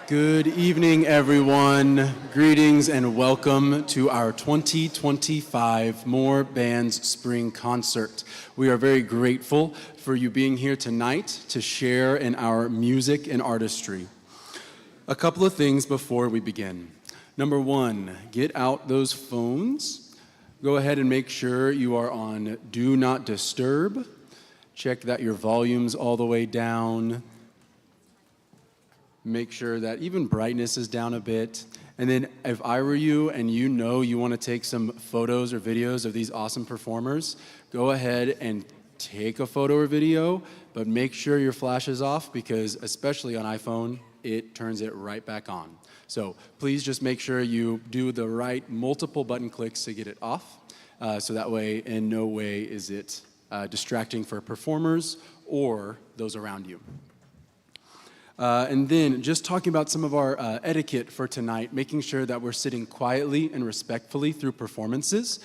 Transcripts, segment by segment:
Good evening, everyone. Greetings and welcome to our 2025 More Bands Spring Concert. We are very grateful for you being here tonight to share in our music and artistry. A couple of things before we begin. Number one, get out those phones. Go ahead and make sure you are on Do Not Disturb. Check that your volume's all the way down. Make sure that even brightness is down a bit. And then if I were you and you know you want to take some photos or videos of these awesome performers, go ahead and take a photo or video, but make sure your flash is off because especially on iPhone, it turns it right back on. So please just make sure you do the right multiple button clicks to get it off. So that way, in no way is it distracting for performers or those around you. And then just talking about some of our etiquette for tonight, making sure that we're sitting quietly and respectfully through performances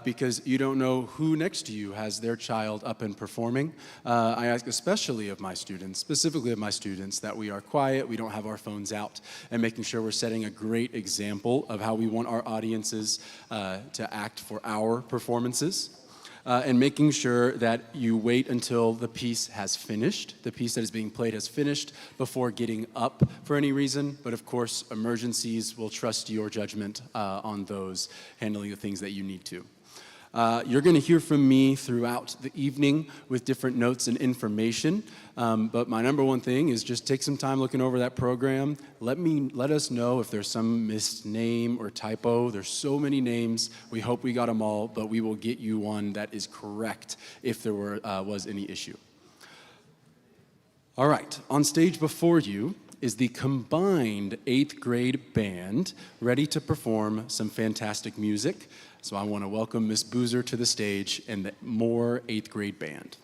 because you don't know who next to you has their child up and performing. I ask especially of my students, specifically of my students, that we are quiet, we don't have our phones out, and making sure we're setting a great example of how we want our audiences to act for our performances. And making sure that you wait until the piece has finished, the piece that is being played has finished before getting up for any reason. But of course, emergencies will trust your judgment on those, handling the things that you need to. You're going to hear from me throughout the evening with different notes and information. But my number one thing is just take some time looking over that program. Let us know if there's some missed name or typo. There's so many names. We hope we got them all, but we will get you one that is correct if there was any issue. All right, on stage before you is the combined 8th grade band ready to perform some fantastic music. So I want to welcome Miss Boozer to the stage and the Moore 8th grade band.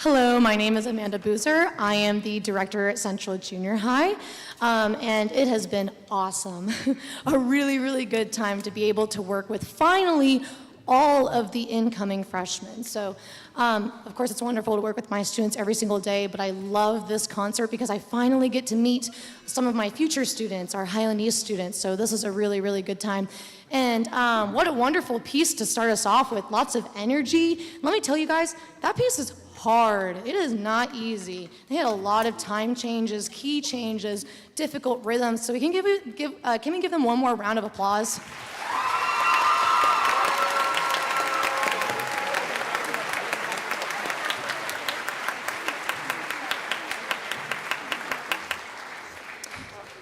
Hello, my name is Amanda Boozer. I am the director at Central Junior High, and it has been awesome. A really, really good time to be able to work with finally all of the incoming freshmen. So, of course, it's wonderful to work with my students every single day, but I love this concert because I finally get to meet some of my future students, our Highland East students, so this is a really, really good time. And what a wonderful piece to start us off with, lots of energy. Let me tell you guys, that piece is hard. It is not easy. They had a lot of time changes, key changes, difficult rhythms, so can we give them one more round of applause?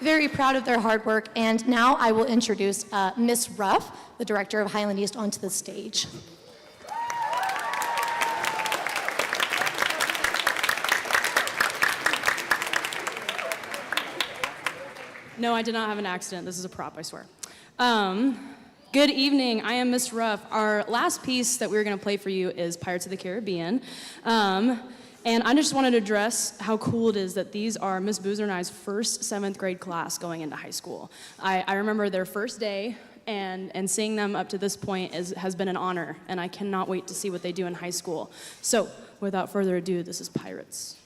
Very proud of their hard work, and now I will introduce Miss Ruff, the director of Highland East, onto the stage. No, I did not have an accident. This is a prop, I swear. Good evening. I am Miss Ruff. Our last piece that we're going to play for you is Pirates of the Caribbean. And I just wanted to address how cool it is that these are Miss Boozer and I's first 7th grade class going into high school. I remember their first day, and seeing them up to this point has been an honor, and I cannot wait to see what they do in high school. So, without further ado, this is Pirates.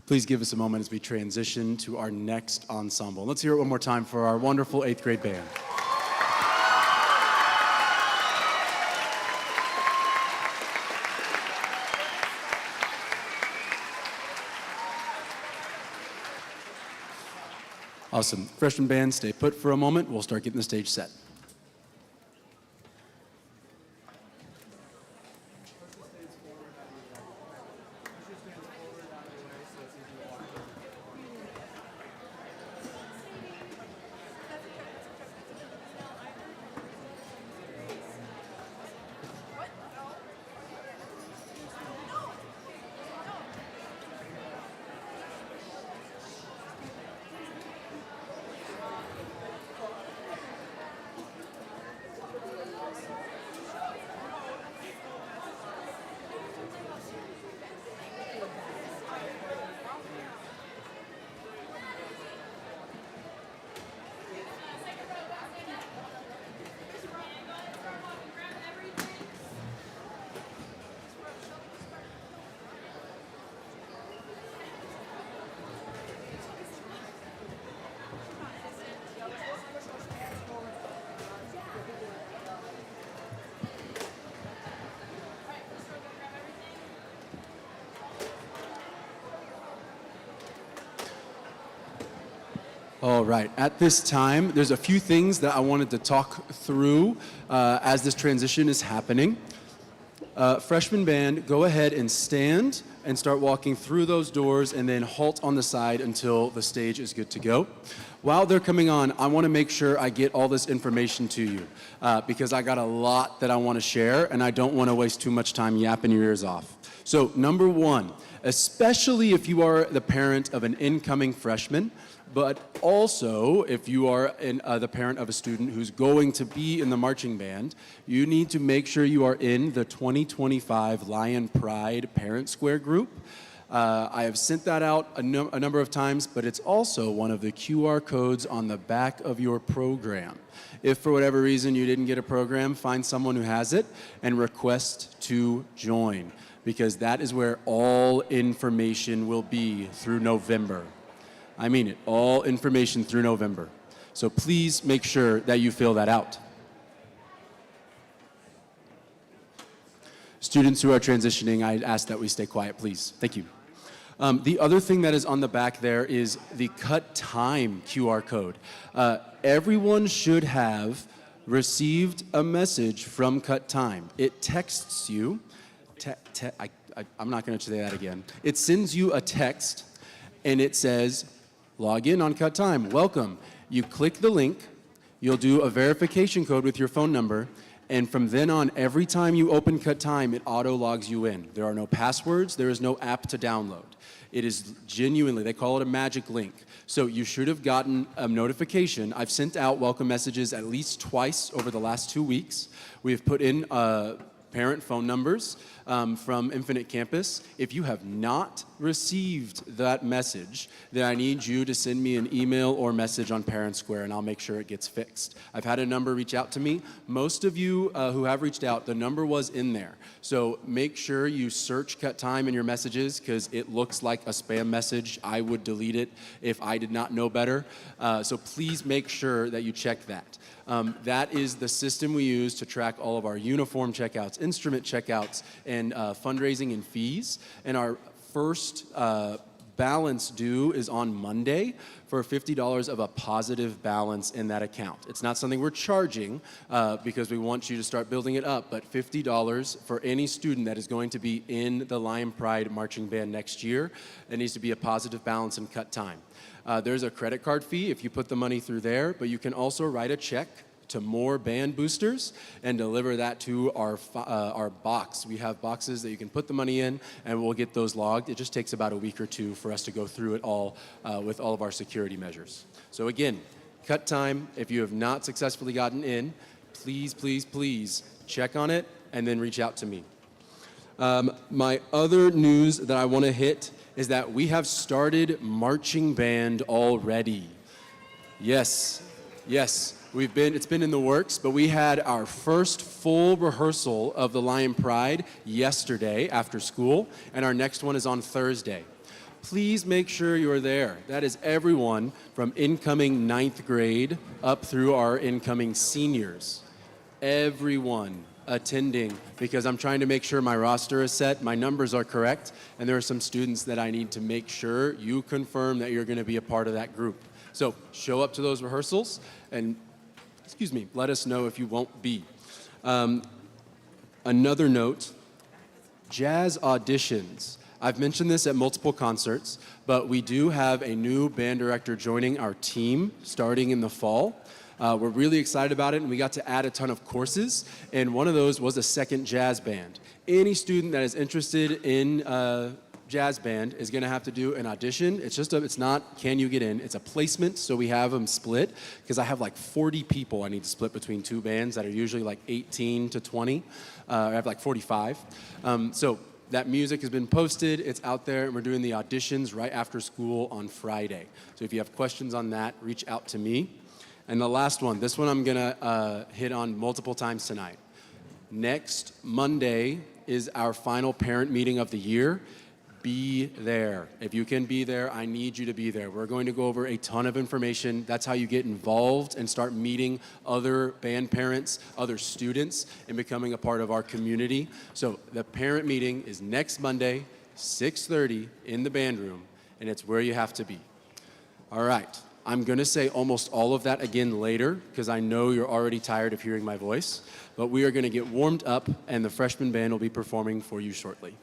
Please give us a moment as we transition to our next ensemble. Let's hear it one more time for our wonderful 8th grade band. Awesome. Freshman band, stay put for a moment. We'll start getting the stage set. All right, at this time, there's a few things that I wanted to talk through as this transition is happening. Freshman band, go ahead and stand and start walking through those doors and then halt on the side until the stage is good to go. While they're coming on, I want to make sure I get all this information to you because I got a lot that I want to share and I don't want to waste too much time yapping your ears off. So number one, especially if you are the parent of an incoming freshman, but also if you are the parent of a student who's going to be in the marching band, you need to make sure you are in the 2025 Lion Pride Parent Square group. I have sent that out a number of times, but it's also one of the QR codes on the back of your program. If for whatever reason you didn't get a program, find someone who has it and request to join, because that is where all information will be through November. I mean it, all information through November. So please make sure that you fill that out. Students who are transitioning, I ask that we stay quiet, please. Thank you. The other thing that is on the back there is the cut time QR code. Everyone should have received a message from Cut Time. It texts you, I'm not gonna say that again. It sends you a text and it says, log in on Cut Time, welcome. You click the link, you'll do a verification code with your phone number, and from then on, every time you open Cut Time, it auto logs you in. There are no passwords, there is no app to download. It is genuinely, they call it a magic link. So you should have gotten a notification. I've sent out welcome messages at least twice over the last 2 weeks. We have put in parent phone numbers from Infinite Campus. If you have not received that message, then I need you to send me an email or message on Parent Square and I'll make sure it gets fixed. I've had a number reach out to me. Most of you who have reached out, the number was in there. So make sure you search Cut Time in your messages because it looks like a spam message. I would delete it if I did not know better. So please make sure that you check that. That is the system we use to track all of our uniform checkouts, instrument checkouts, and fundraising and fees. And our first balance due is on Monday for $50 of a positive balance in that account. It's not something we're charging because we want you to start building it up, but $50 for any student that is going to be in the Lion Pride Marching Band next year. It needs to be a positive balance and Cut Time. There's a credit card fee if you put the money through there, but you can also write a check to more band boosters and deliver that to our box. We have boxes that you can put the money in and we'll get those logged. It just takes about a week or two for us to go through it all with all of our security measures. So again, Cut Time, if you have not successfully gotten in, please, please, please check on it and then reach out to me. My other news that I want to hit is that we have started marching band already. Yes, yes. It's been in the works, but we had our first full rehearsal of the Lion Pride yesterday after school, and our next one is on Thursday. please make sure you're there. That is everyone from incoming ninth grade up through our incoming seniors. Everyone attending, because I'm trying to make sure my roster is set, my numbers are correct, and there are some students that I need to make sure you confirm that you're going to be a part of that group. So show up to those rehearsals and, let us know if you won't be. Another note, jazz auditions. I've mentioned this at multiple concerts, but we do have a new band director joining our team starting in the fall. We're really excited about it, and we got to add a ton of courses, and one of those was a second jazz band. Any student that is interested in jazz band is gonna have to do an audition. It's not can you get in, it's a placement, so we have them split, because I have like 40 people I need to split between two bands that are usually like 18 to 20. I have like 45. So that music has been posted, it's out there, and we're doing the auditions right after school on Friday. So if you have questions on that, reach out to me. And the last one, this one I'm gonna hit on multiple times tonight. Next Monday is our final parent meeting of the year. Be there. If you can be there, I need you to be there. We're going to go over a ton of information. That's how you get involved and start meeting other band parents, other students, and becoming a part of our community. So the parent meeting is next Monday, 6:30 in the band room, and it's where you have to be. All right. I'm going to say almost all of that again later, because I know you're already tired of hearing my voice, but we are going to get warmed up, and the freshman band will be performing for you shortly.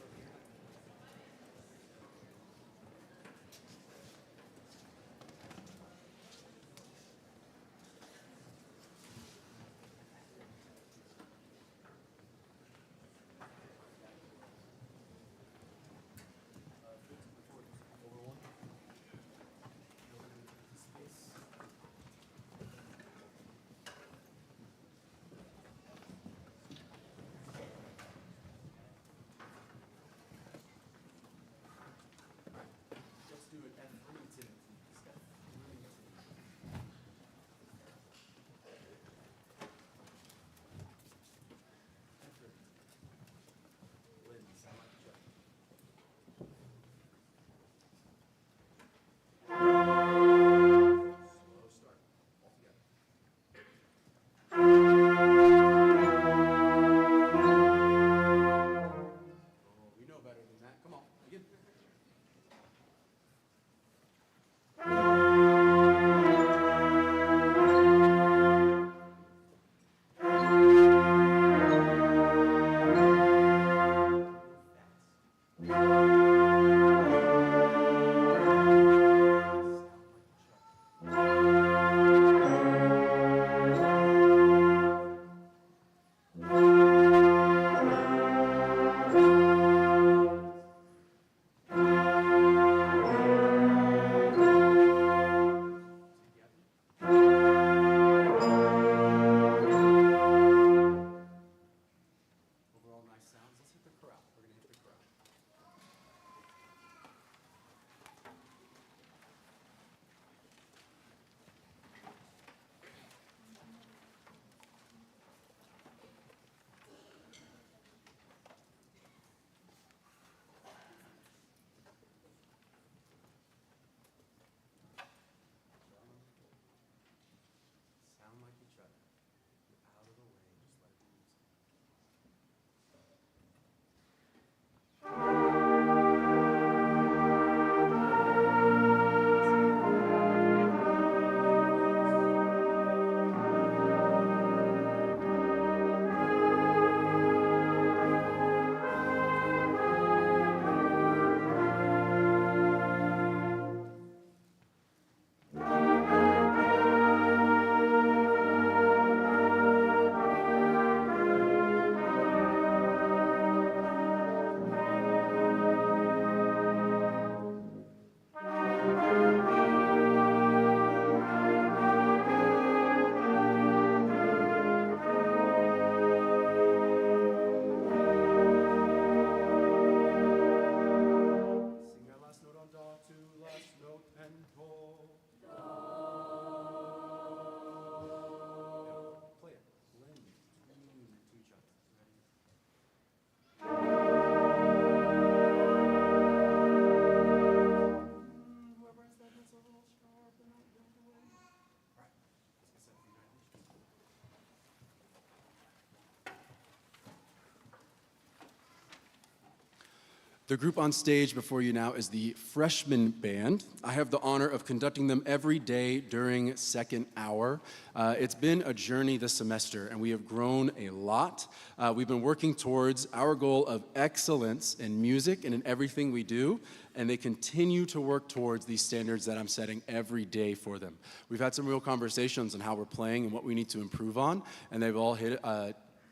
The group on stage before you now is the Freshman Band. I have the honor of conducting them every day during second hour. It's been a journey this semester, and we have grown a lot. We've been working towards our goal of excellence in music and in everything we do, and they continue to work towards these standards that I'm setting every day for them. We've had some real conversations on how we're playing and what we need to improve on, and they've all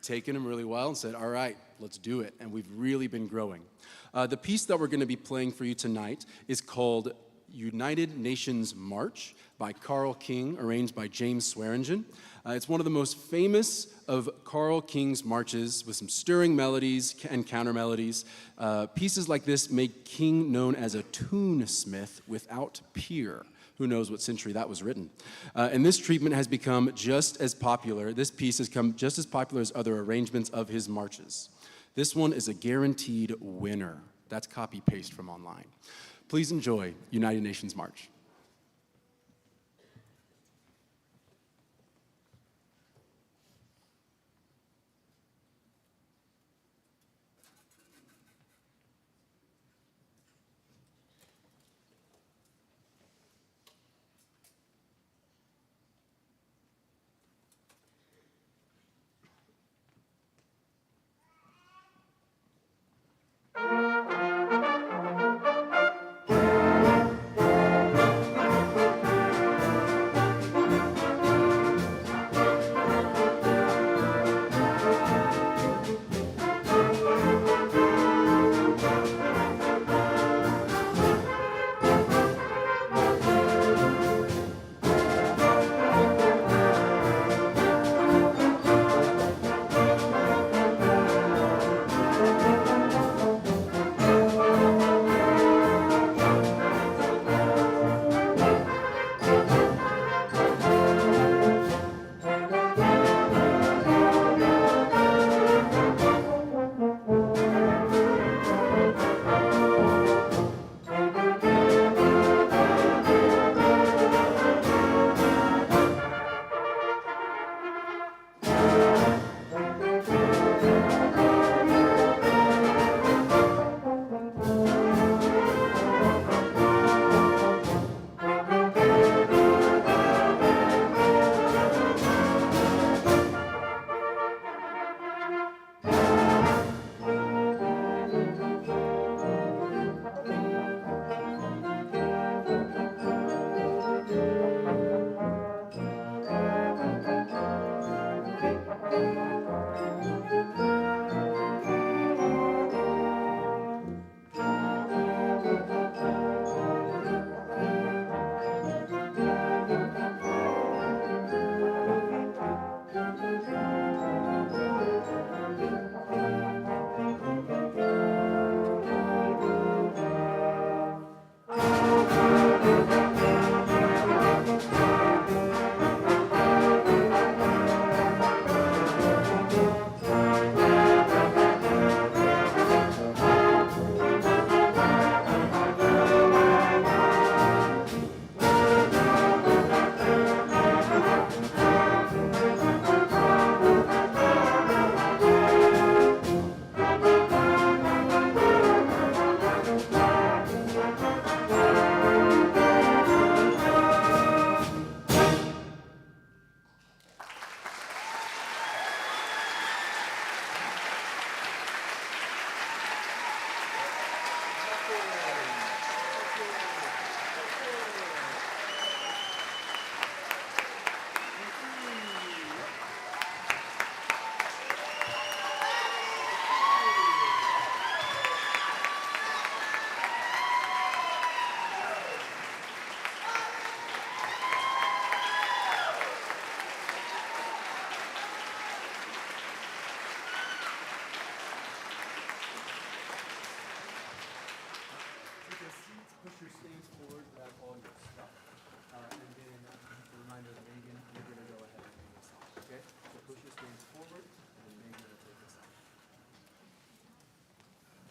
taken them really well and said, all right, let's do it, and we've really been growing. The piece that we're going to be playing for you tonight is called United Nations March by Carl King, arranged by James Swearingen. It's one of the most famous of Carl King's marches with some stirring melodies and counter melodies. Pieces like this make King known as a tunesmith without peer. Who knows what century that was written? And this treatment has become just as popular. This piece has become just as popular as other arrangements of his marches. This one is a guaranteed winner. That's copy-paste from online. Please enjoy United Nations March.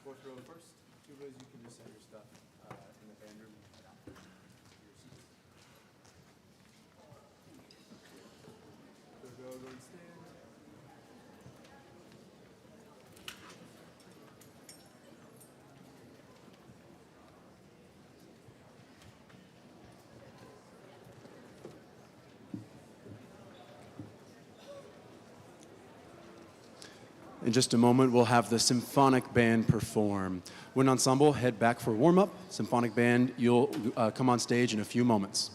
Fourth row first. Two rows you can just set your stuff in the band room and head out to your seats. So go and stand. In just a moment, we'll have the Symphonic Band perform. Wind Ensemble, head back for warm-up. Symphonic Band, you'll come on stage in a few moments.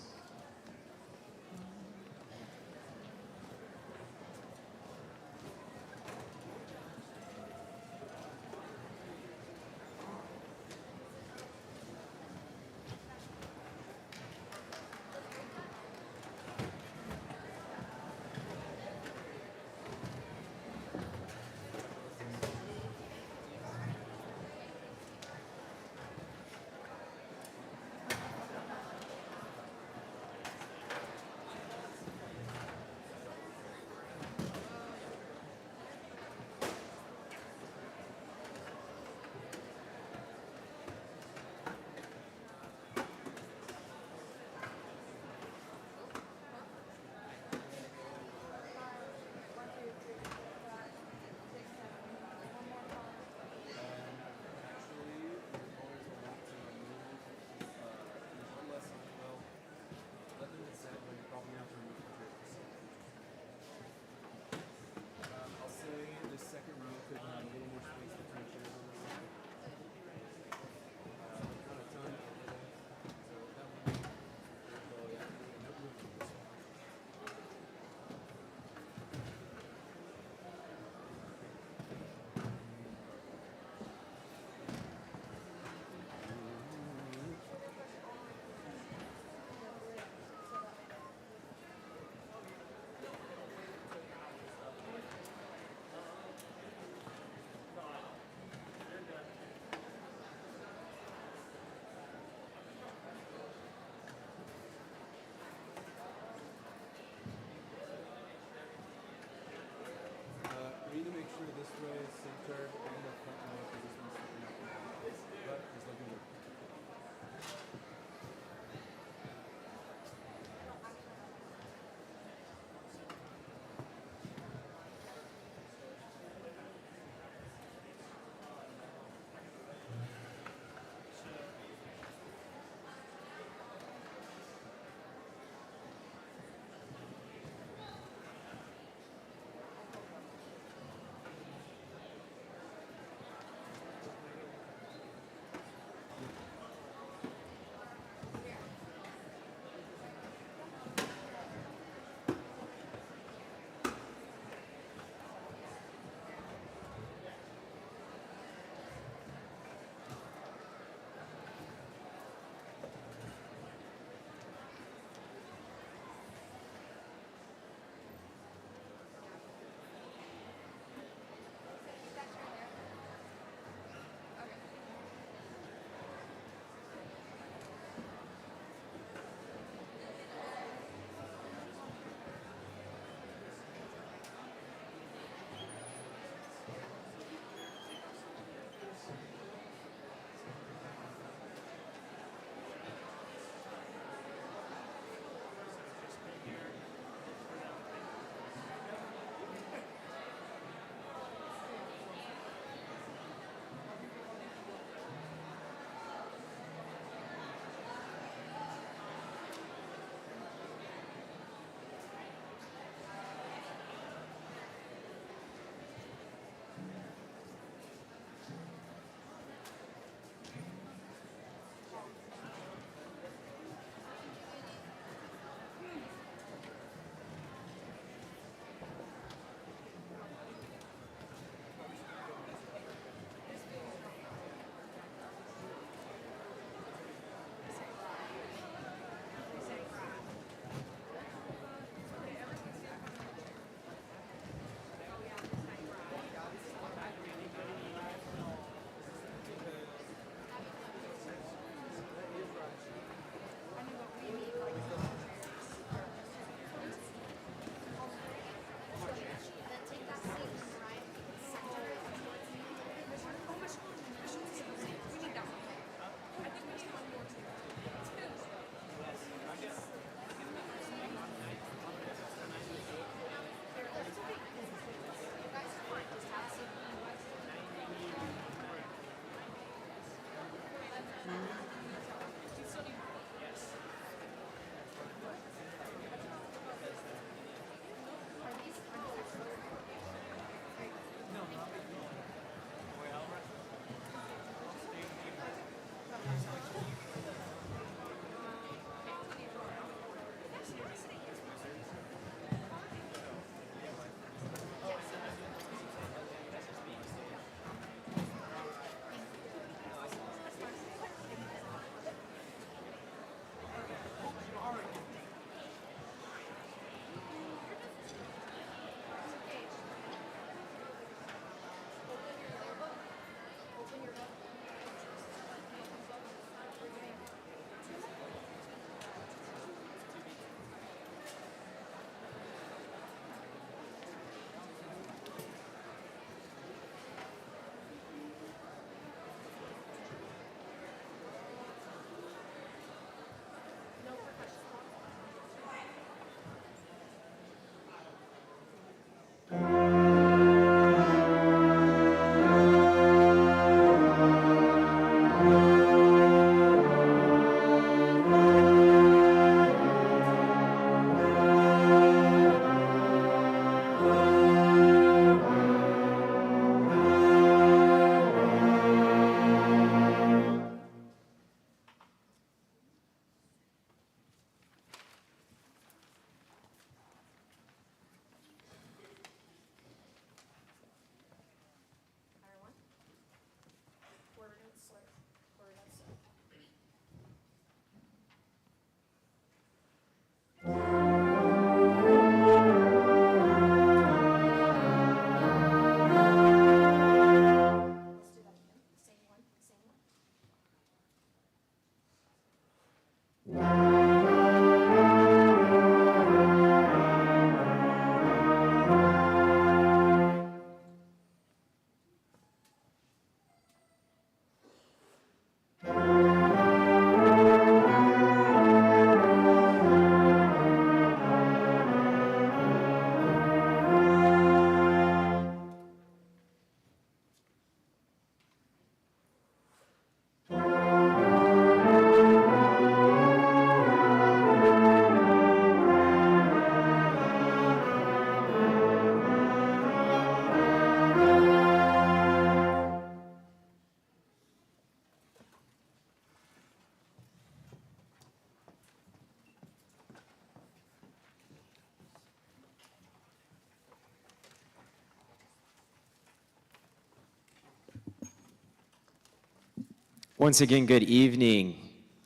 Once again, good evening.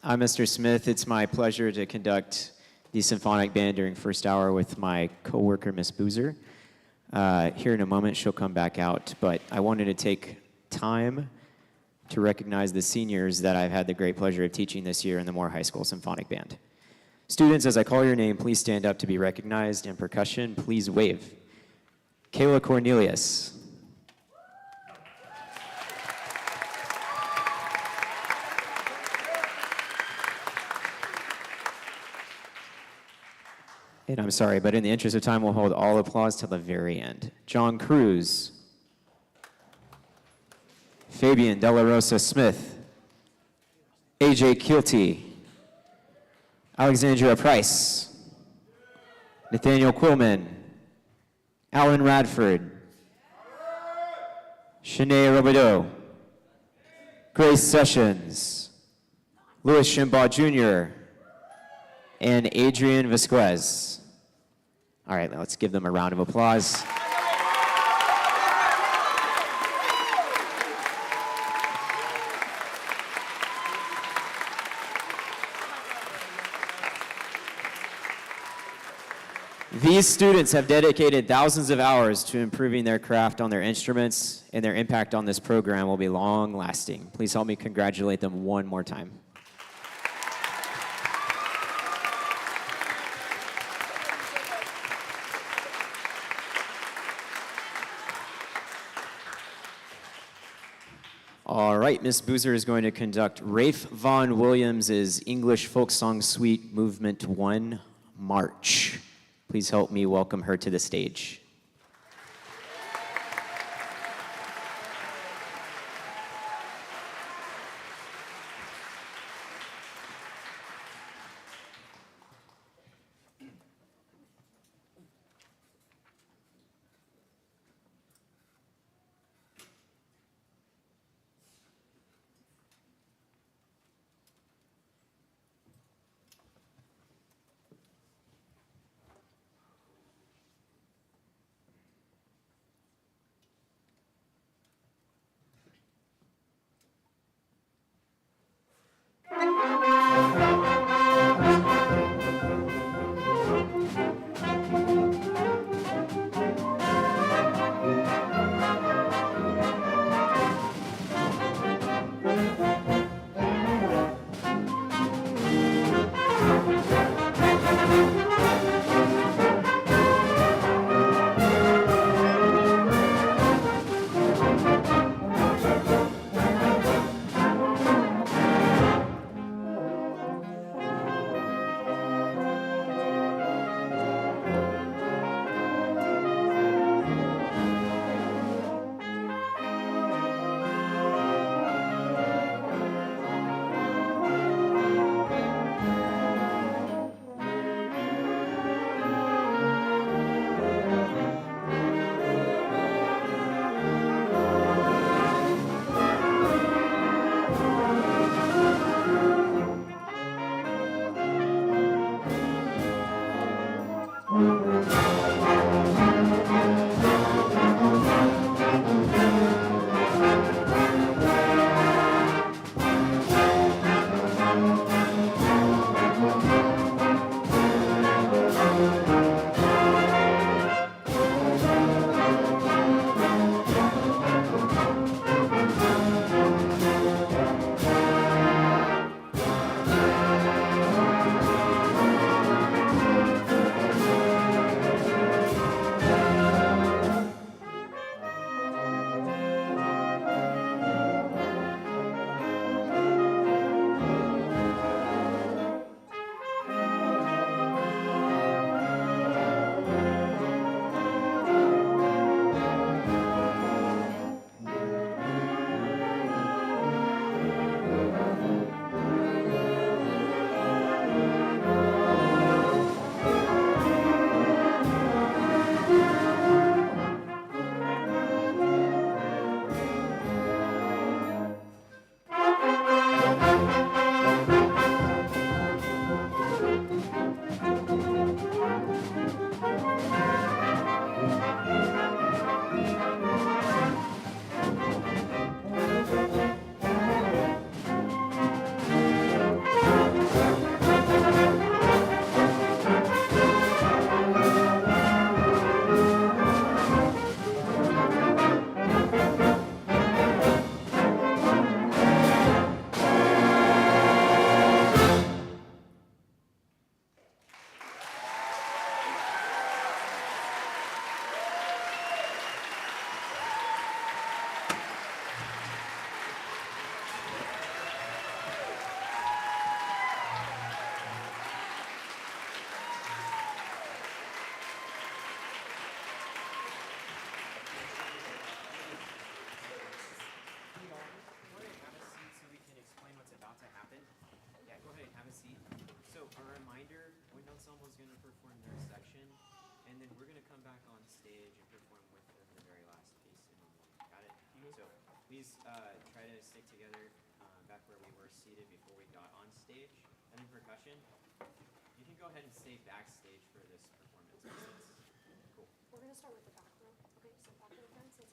I'm Mr. Smith. It's my pleasure to conduct the symphonic band during first hour with my coworker, Miss Boozer. Here in a moment, she'll come back out, but I wanted to take time to recognize the seniors that I've had the great pleasure of teaching this year in the Moore High School Symphonic Band. Students, as I call your name, please stand up to be recognized, and percussion, please wave. Kayla Cornelius. And I'm sorry, but in the interest of time, we'll hold all applause till the very end. John Cruz. Fabian Della Rosa Smith. AJ Keelty. Alexandria Price. Nathaniel Quillman. Alan Radford. Shanae Robideau. Grace Sessions. Louis Shimbaugh Jr. and Adrian Vasquez. All right, let's give them a round of applause. These students have dedicated thousands of hours to improving their craft on their instruments, and their impact on this program will be long-lasting. Please help me congratulate them one more time. All right, Miss Boozer is going to conduct Rafe Vaughan Williams' English Folk Song Suite Movement 1, March. Please help me welcome her to the stage. Please try to stick together back where we were seated before we got on stage. And then percussion, you can go ahead and stay backstage for this performance. Cool. We're going to start with the back row. Okay, so back row fence is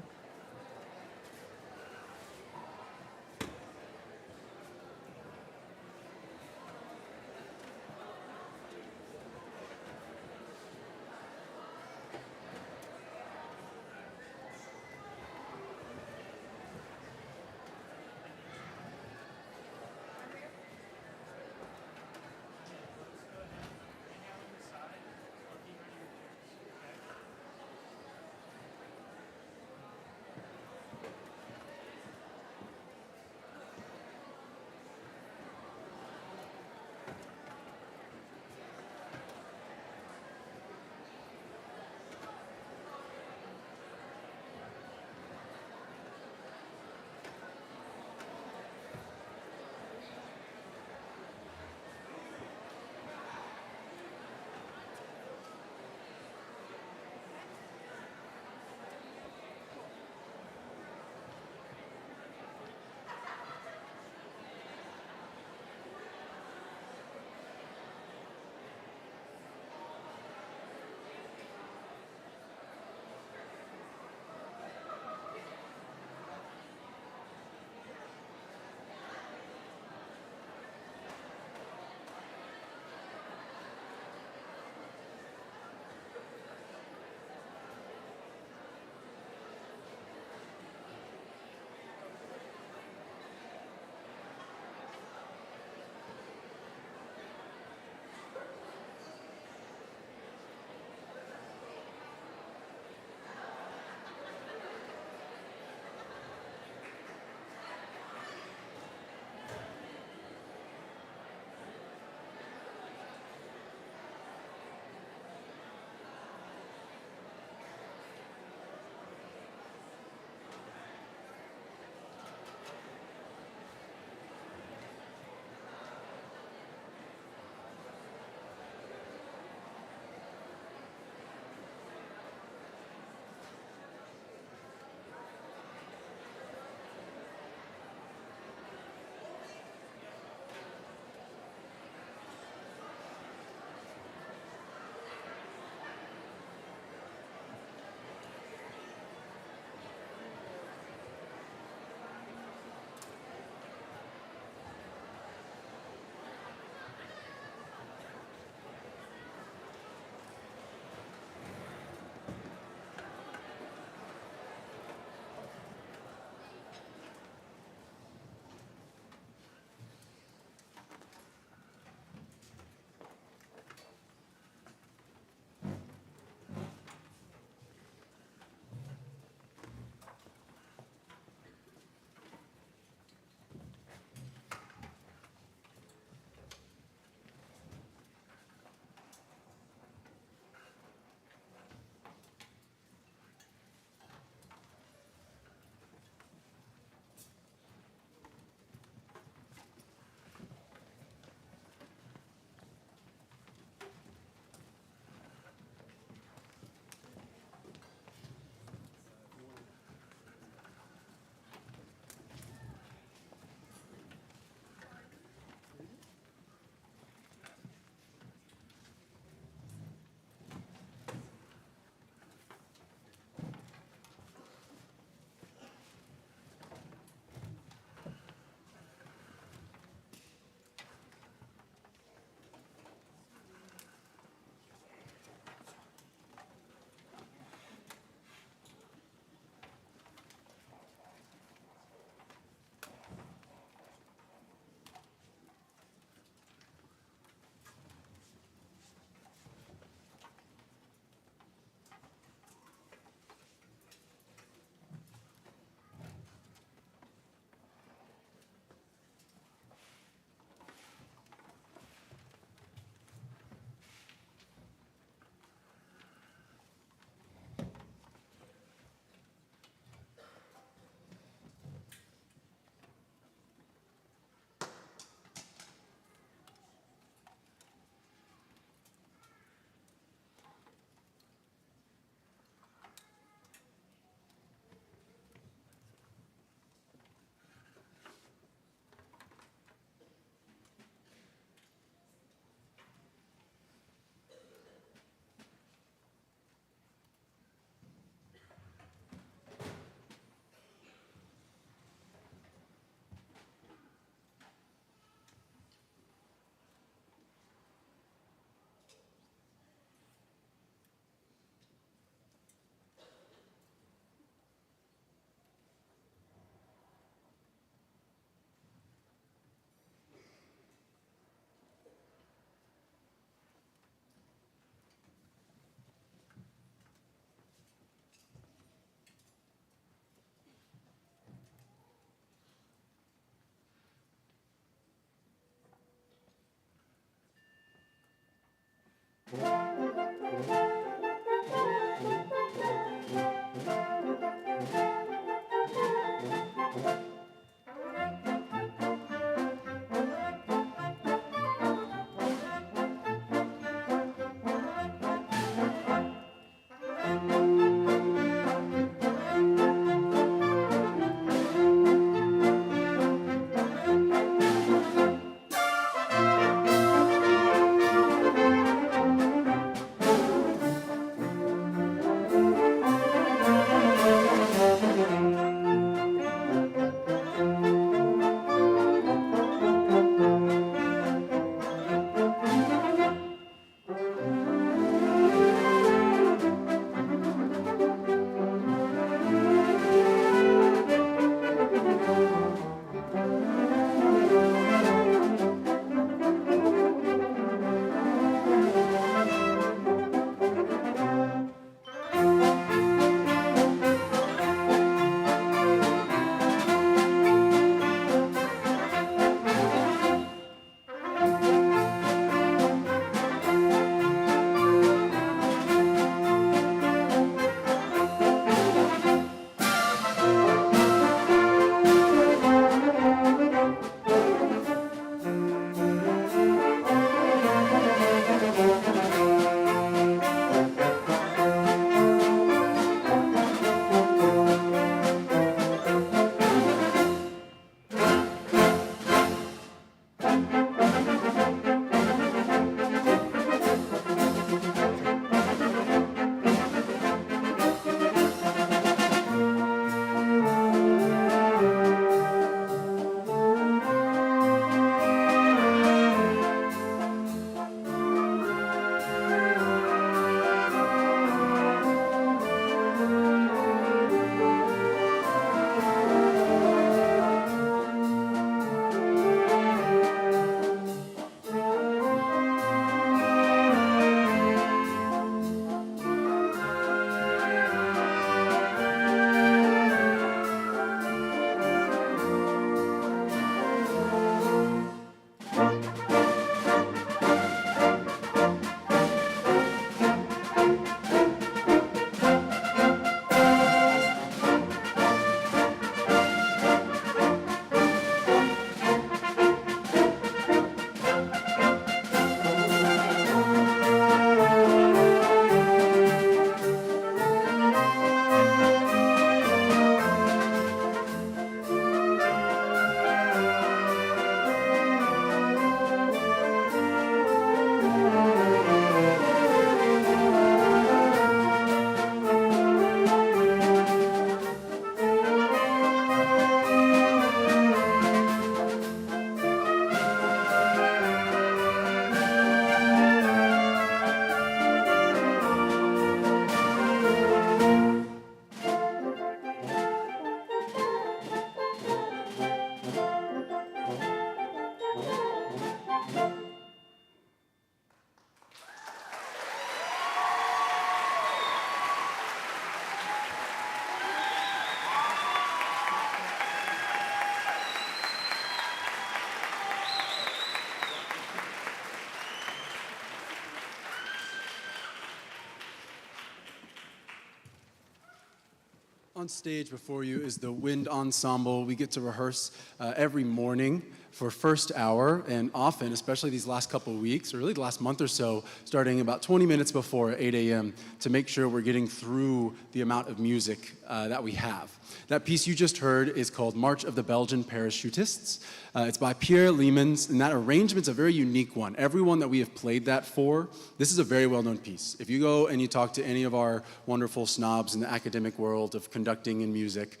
On stage before you is the wind ensemble. We get to rehearse every morning for first hour, and often, especially these last couple of weeks, or really the last month or so, starting about 20 minutes before 8 a.m. to make sure we're getting through the amount of music that we have. That piece you just heard is called March of the Belgian Parachutists. It's by Pierre Liemans, and that arrangement's a very unique one. Everyone that we have played that for, this is a very well-known piece. If you go and you talk to any of our wonderful snobs in the academic world of conducting and music,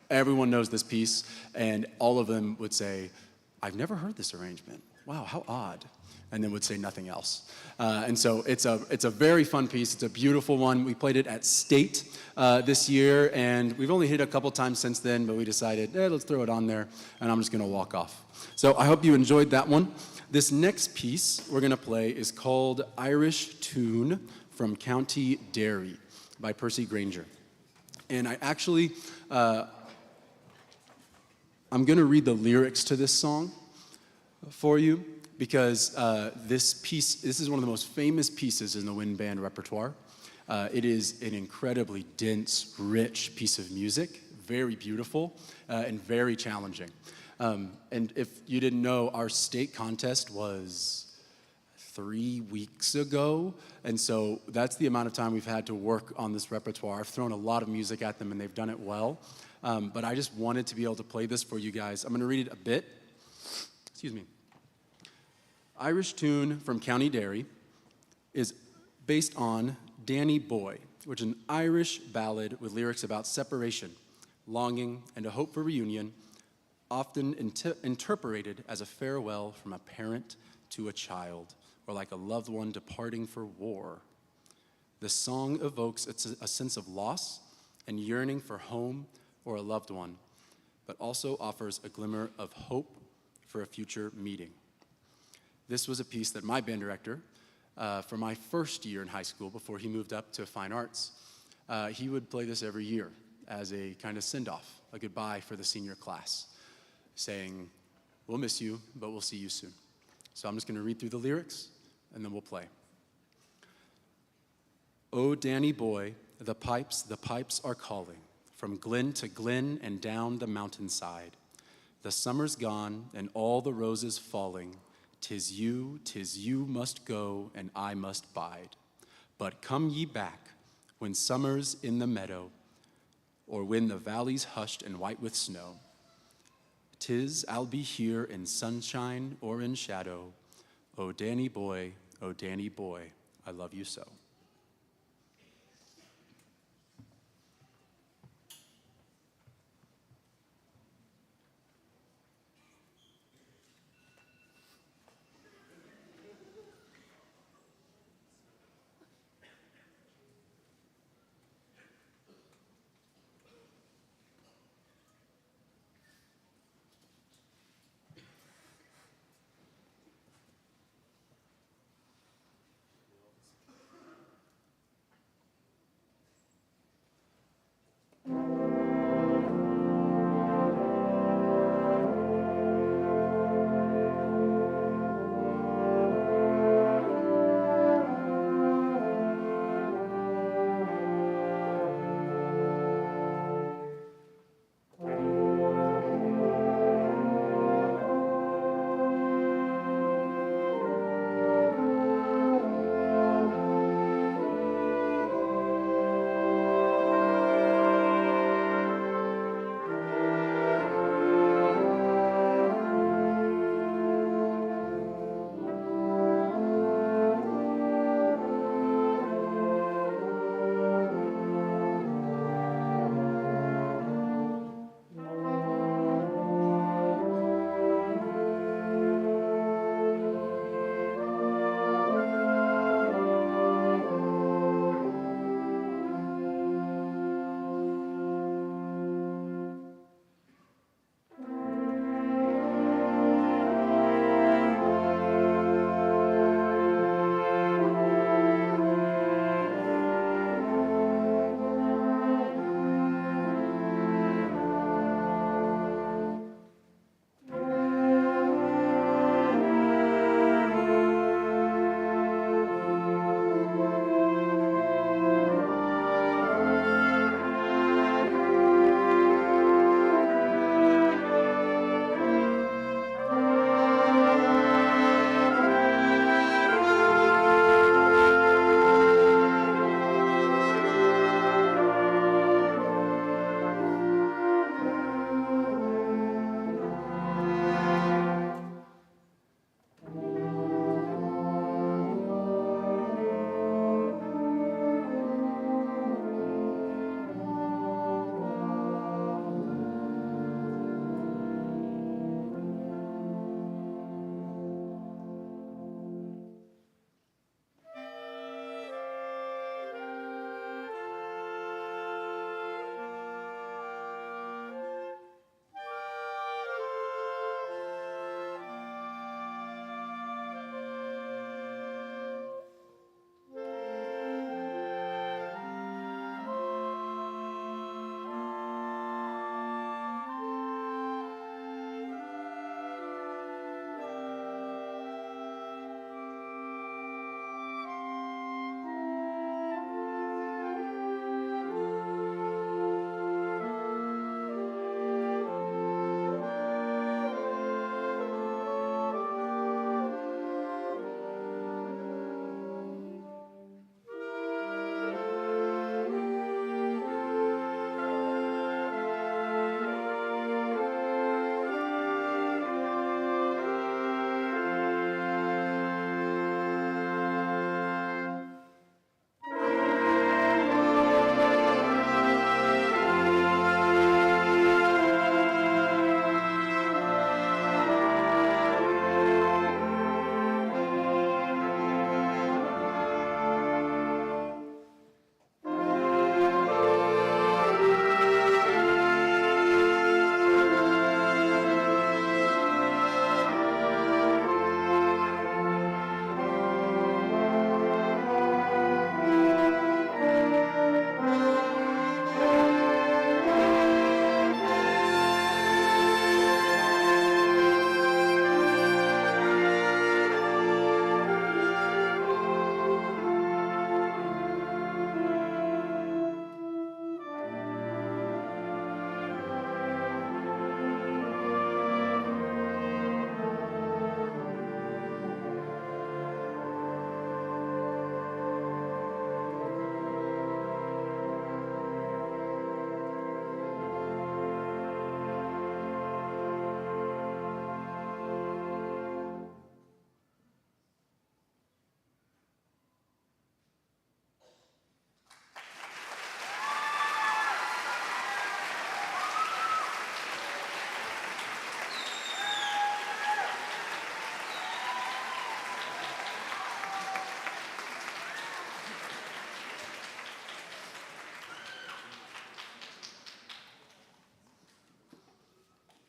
everyone knows this piece, and all of them would say, I've never heard this arrangement. Wow, how odd. And then would say nothing else. And so it's a very fun piece. It's a beautiful one. We played it at State this year, and we've only hit it a couple times since then, but we decided, let's throw it on there, and I'm just gonna walk off. So I hope you enjoyed that one. This next piece we're gonna play is called Irish Tune from County Derry by Percy Granger. And I actually, I'm gonna read the lyrics to this song for you, because this is one of the most famous pieces in the wind band repertoire. It is an incredibly dense, rich piece of music, very beautiful, and very challenging. And if you didn't know, our state contest was 3 weeks ago, and so that's the amount of time we've had to work on this repertoire. I've thrown a lot of music at them, and they've done it well, but I just wanted to be able to play this for you guys. I'm gonna read it a bit. Excuse me. Irish Tune from County Derry is based on Danny Boy, which is an Irish ballad with lyrics about separation, longing, and a hope for reunion, often interpreted as a farewell from a parent to a child, or like a loved one departing for war. The song evokes a sense of loss and yearning for home or a loved one, but also offers a glimmer of hope for a future meeting. This was a piece that my band director, for my first year in high school, before he moved up to fine arts, he would play this every year as a kind of send-off, a goodbye for the senior class, saying, we'll miss you, but we'll see you soon. So I'm just gonna read through the lyrics, and then we'll play. Oh, Danny boy, the pipes are calling, from glen to glen and down the mountainside. The summer's gone, and all the roses falling. 'Tis you must go, and I must bide. But come ye back, when summer's in the meadow, or when the valley's hushed and white with snow. 'Tis I'll be here in sunshine or in shadow. Oh, Danny boy, I love you so.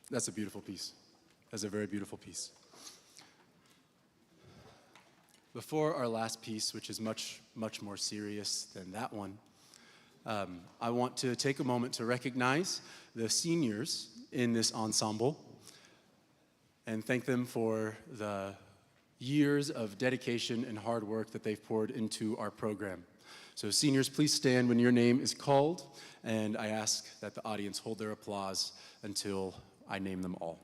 That's a beautiful piece. That's a very beautiful piece. Before our last piece, which is much, much more serious than that one, I want to take a moment to recognize the seniors in this ensemble and thank them for the years of dedication and hard work that they've poured into our program. So seniors, please stand when your name is called, and I ask that the audience hold their applause until I name them all.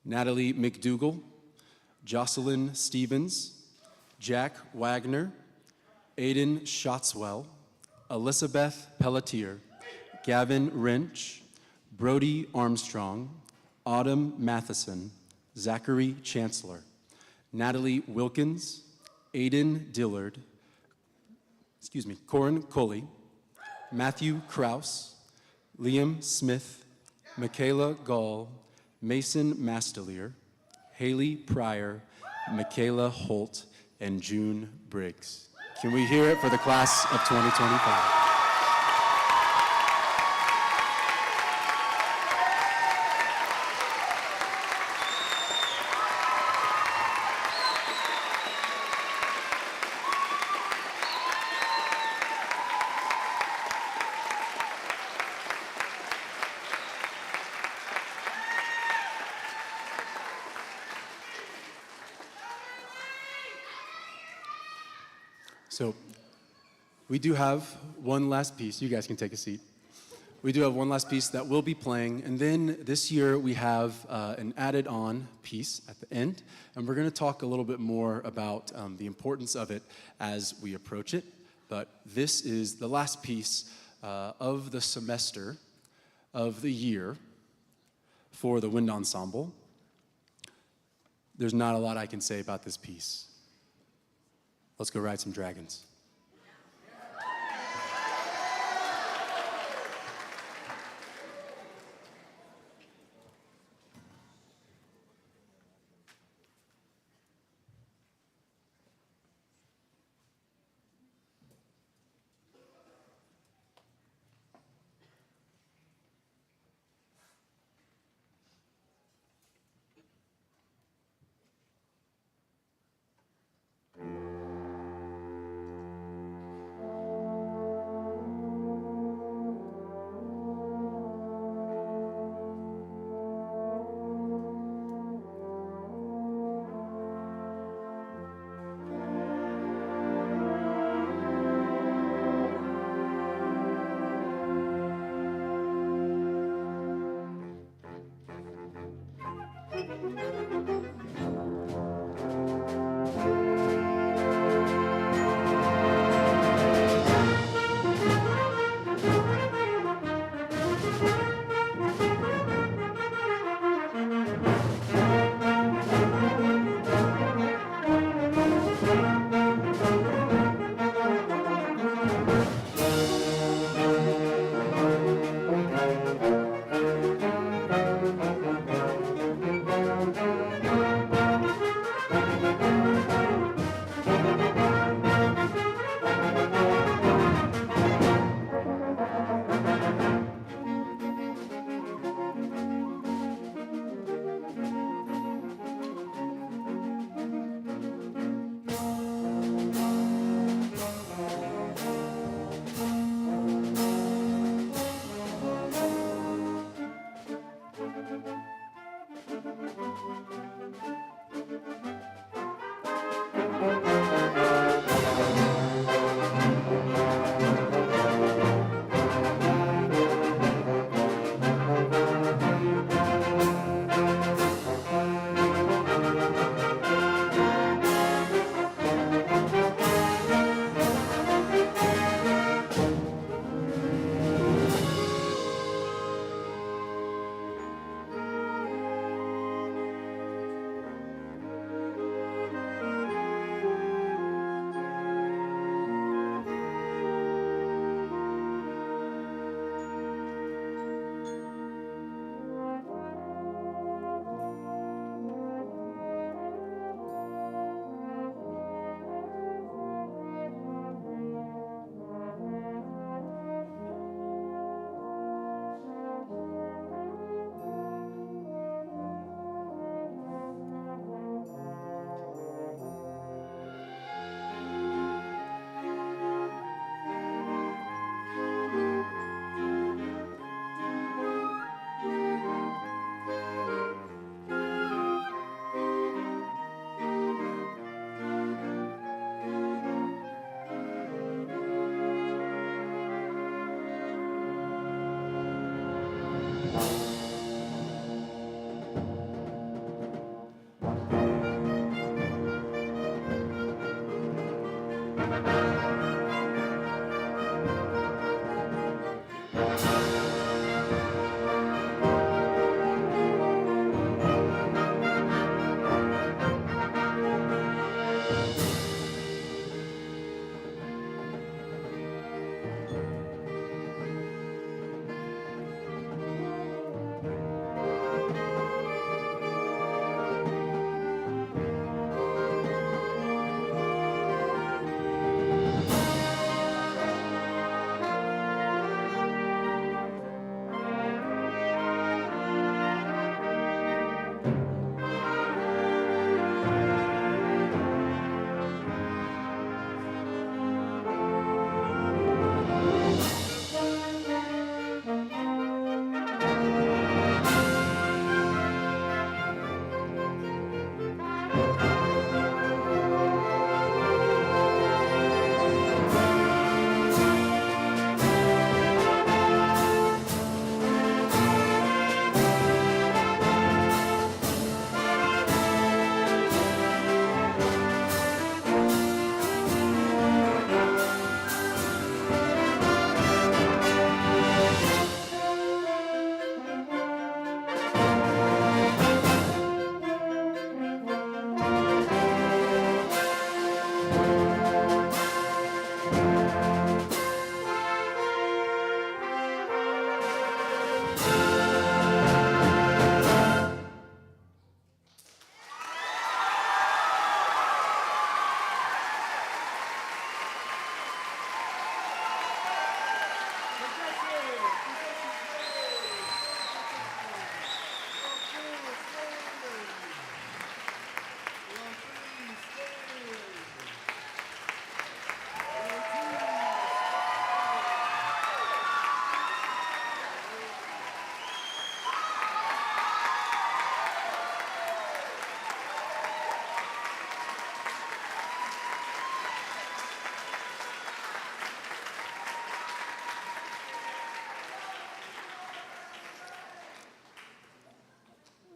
Natalie McDougall, Jocelyn Stevens, Jack Wagner, Aiden Shotswell, Elizabeth Pelletier, Gavin Wrench, Brody Armstrong, Autumn Matheson, Zachary Chancellor, Natalie Wilkins, Aiden Dillard, Corin Coley, Matthew Kraus, Liam Smith, Michaela Gall, Mason Mastelier, Haley Pryor, Michaela Holt, and June Briggs. Can we hear it for the class of 2025? So we do have one last piece. You guys can take a seat. We do have one last piece that we'll be playing, and then this year we have an added on piece at the end, and we're going to talk a little bit more about the importance of it as we approach it. But this is the last piece of the semester of the year for the wind ensemble. There's not a lot I can say about this piece. Let's go ride some dragons.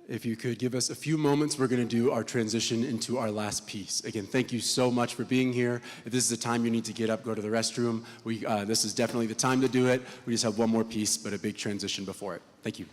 If you could give us a few moments, we're going to do our transition into our last piece. Again, thank you so much for being here. If this is a time you need to get up, go to the restroom, this is definitely the time to do it. We just have one more piece, but a big transition before it. Thank you.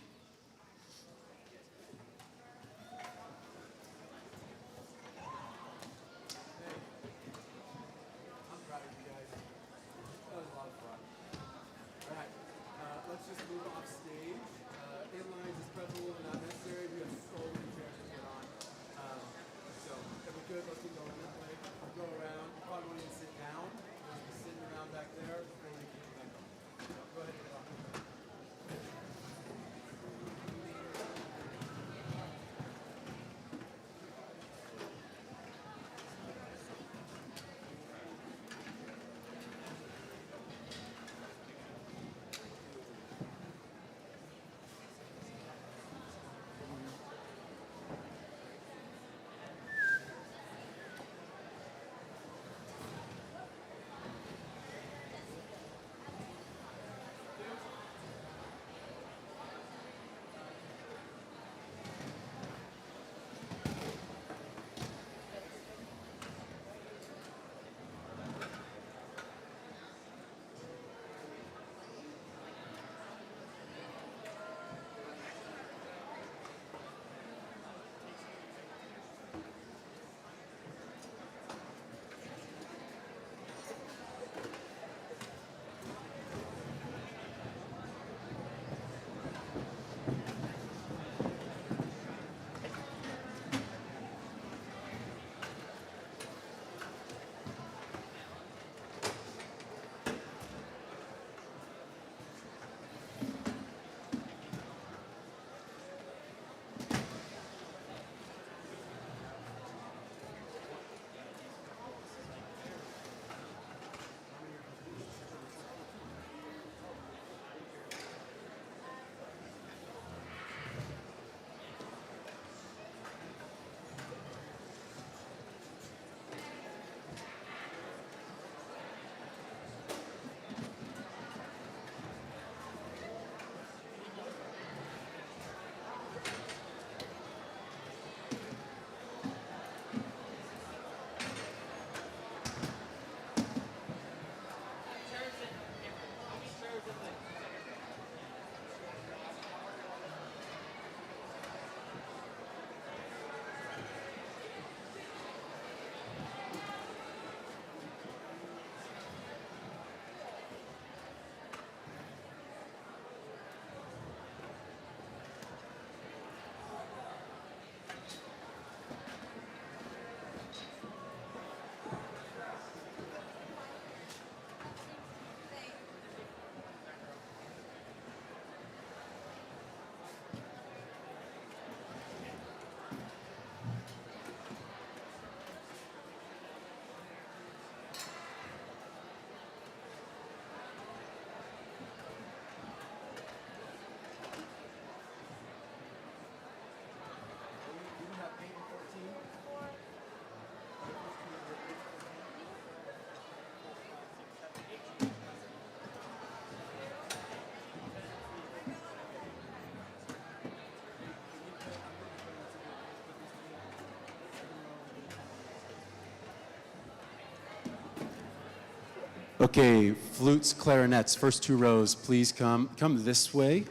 Okay, flutes, clarinets, first two rows, please come this way.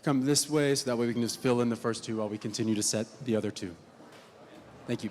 Come this way so that way we can just fill in the first two while we continue to set the other two. Thank you.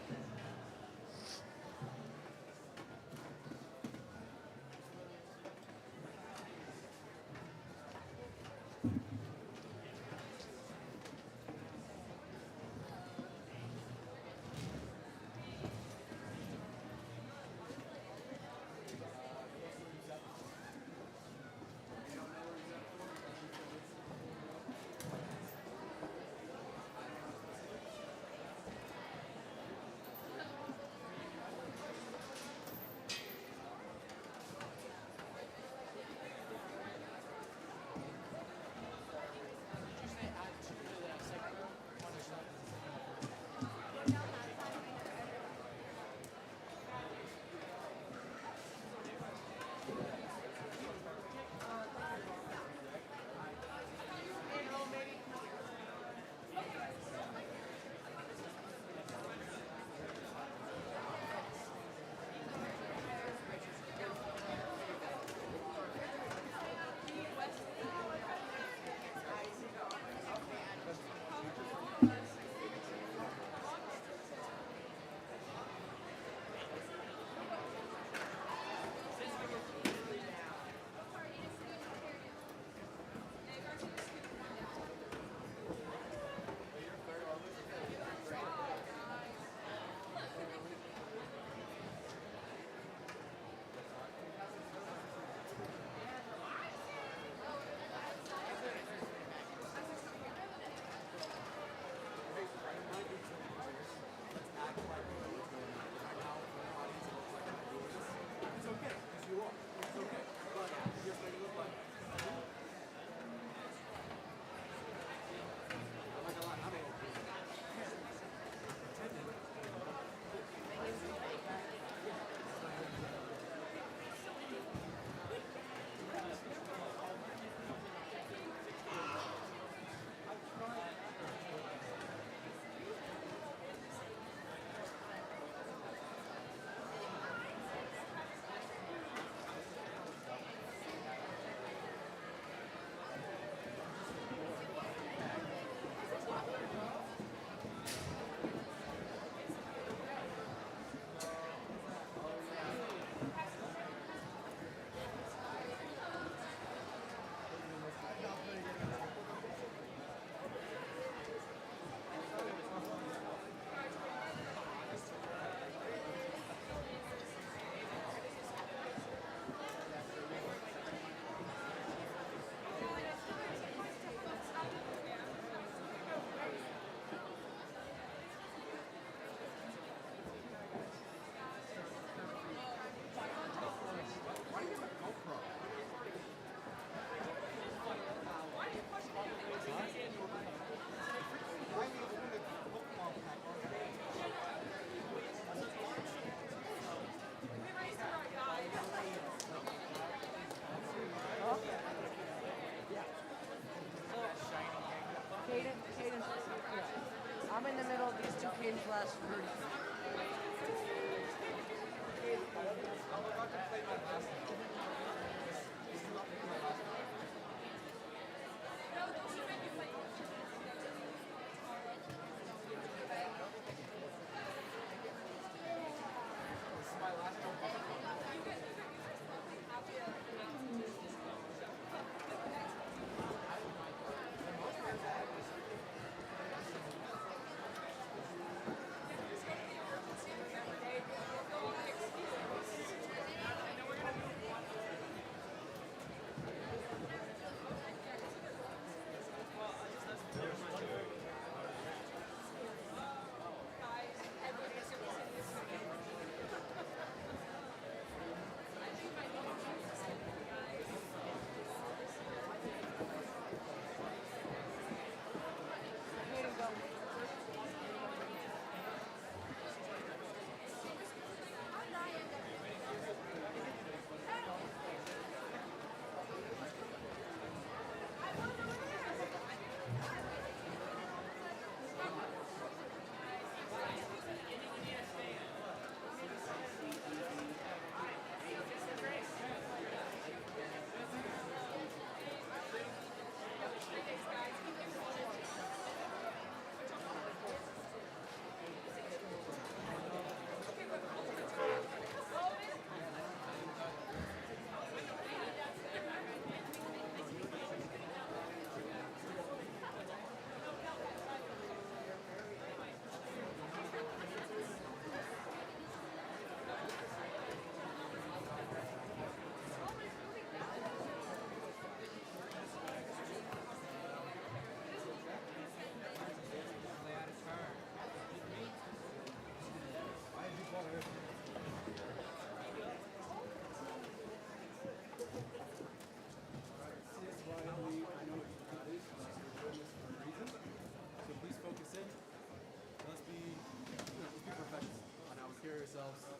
I'm in the middle of these two canes last fruit.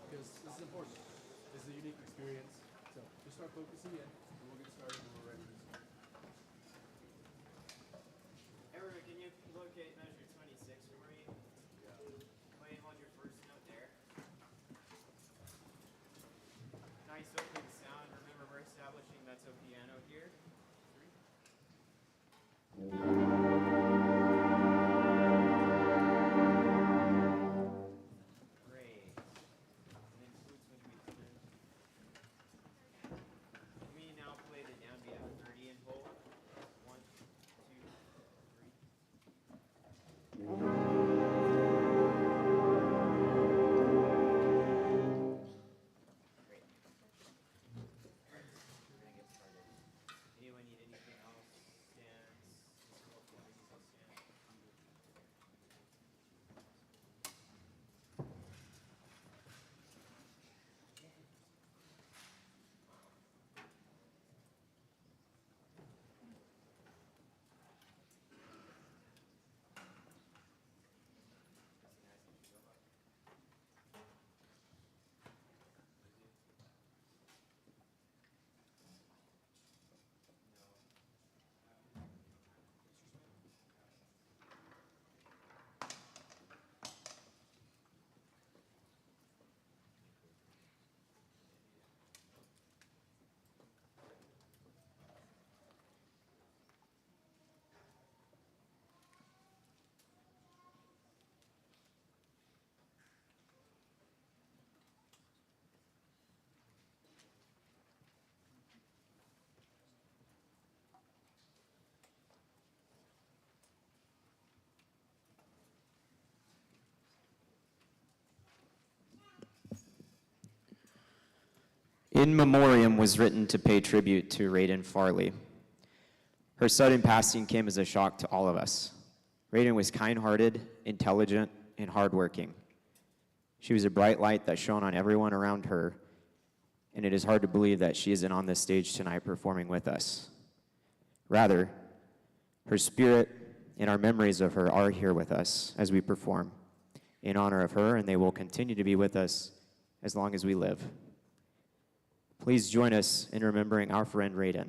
Because this is important. This is a unique experience. So just start focusing in, and we'll get started when we're ready. Erica, can you locate measure 26 for me? Yeah. Go ahead and hold your first note there. Nice open sound. Remember, we're establishing mezzo piano here. Great. And then flutes when we come in. Let me now play the downbeat of 30 and hold. 1, 2, 3. Great. We're gonna get started. Anyone need anything else? Stands. Stand. In Memoriam was written to pay tribute to Raiden Farley. Her sudden passing came as a shock to all of us. Raiden was kind-hearted, intelligent, and hardworking. She was a bright light that shone on everyone around her, and it is hard to believe that she isn't on this stage tonight performing with us. Rather, her spirit and our memories of her are here with us as we perform in honor of her, and they will continue to be with us as long as we live. Please join us in remembering our friend Raiden.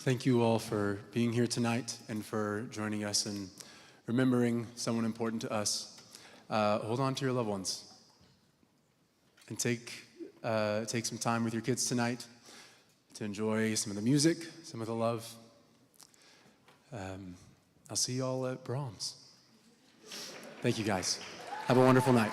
Thank you all for being here tonight and for joining us and remembering someone important to us. Hold on to your loved ones and take some time with your kids tonight to enjoy some of the music, some of the love. I'll see you all at Brahms. Thank you guys. Have a wonderful night.